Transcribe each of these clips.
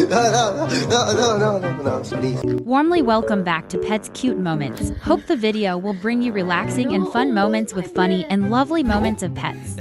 No, please. Warmly welcome back to Pets Cute Moments. Hope the video will bring you relaxing and fun moments with funny and lovely moments of pets.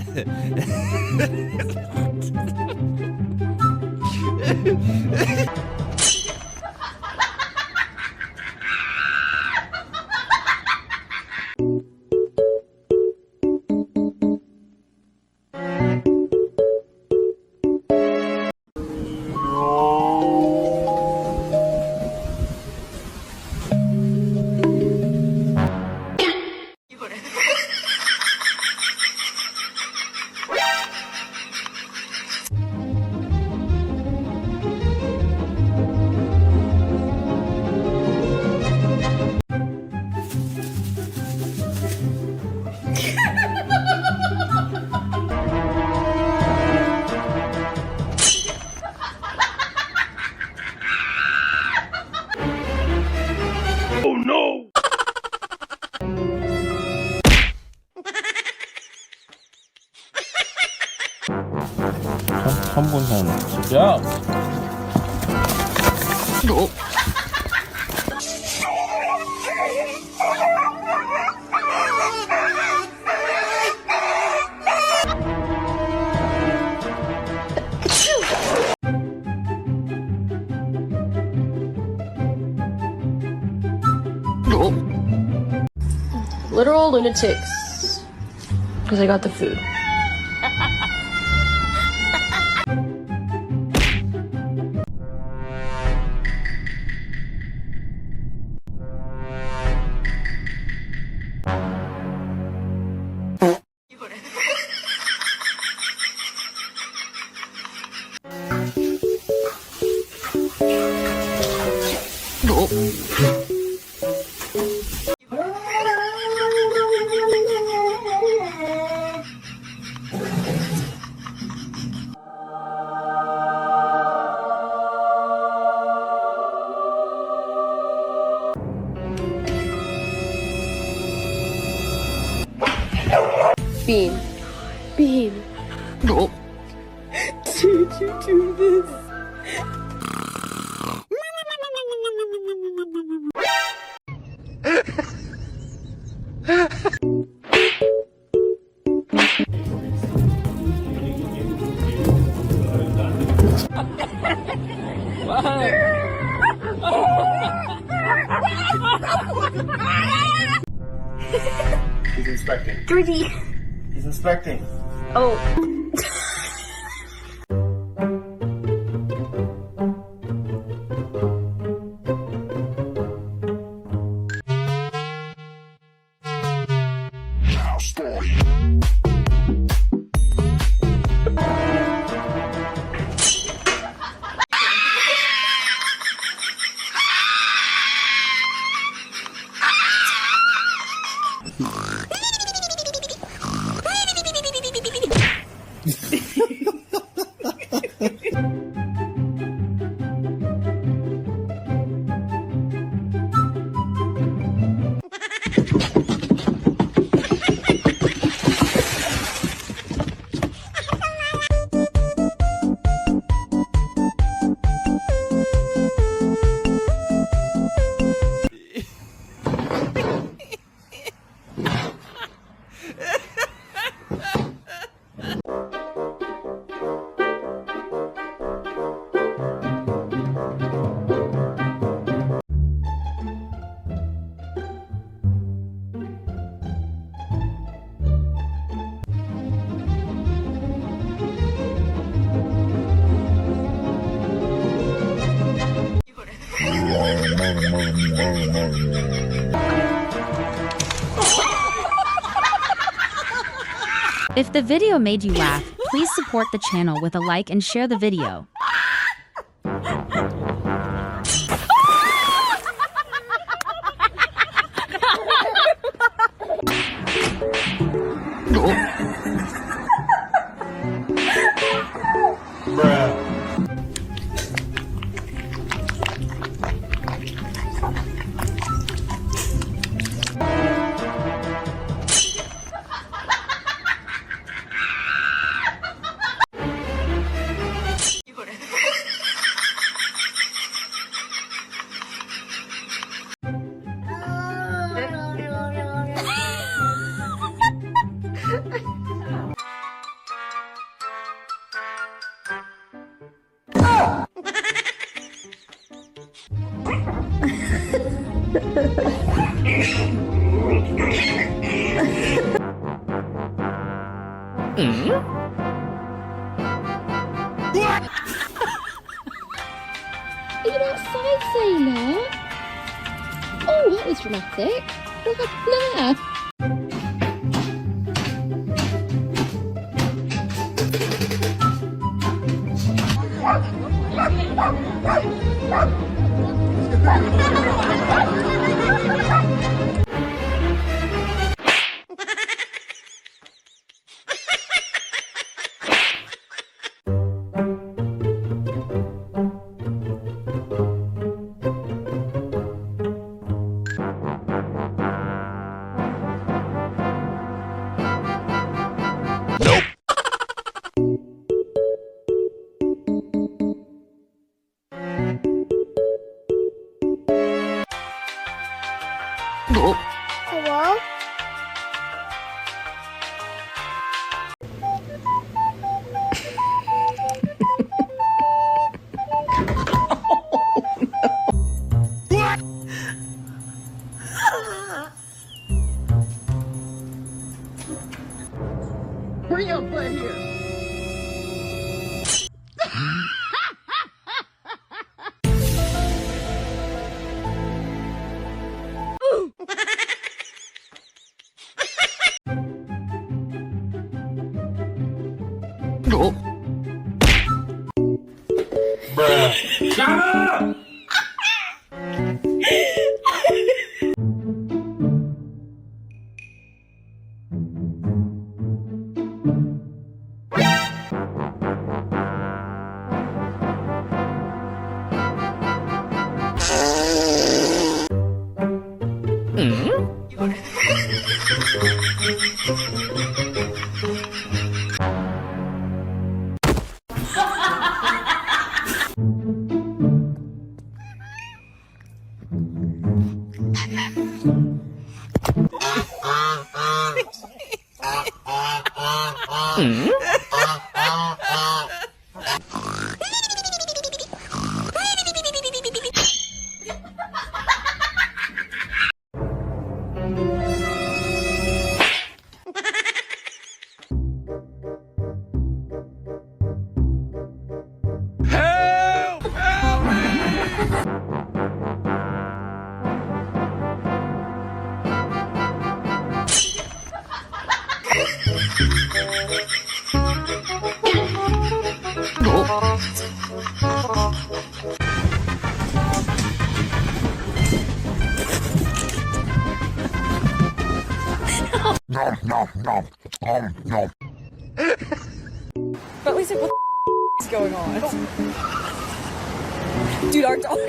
Oh no! 처음 본 사람 야! Literal lunatics. Because I got the food. Bean. Bean. No. Did you do this? He's inspecting. 3D. He's inspecting. Oh. If the video made you laugh, please support the channel with a like and share the video. Are you outside, Sailor? Oh, that was dramatic. What happened there? Hello? Bring your butt here. Shut up! Nom nom nom nom nom. But at least like, what the is going on? Dude, our dog.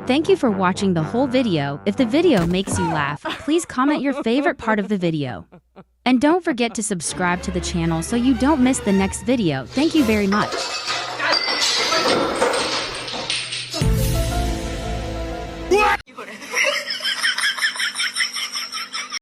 Thank you for watching the whole video. If the video makes you laugh, please comment your favorite part of the video. And don't forget to subscribe to the channel so you don't miss the next video. Thank you very much. What?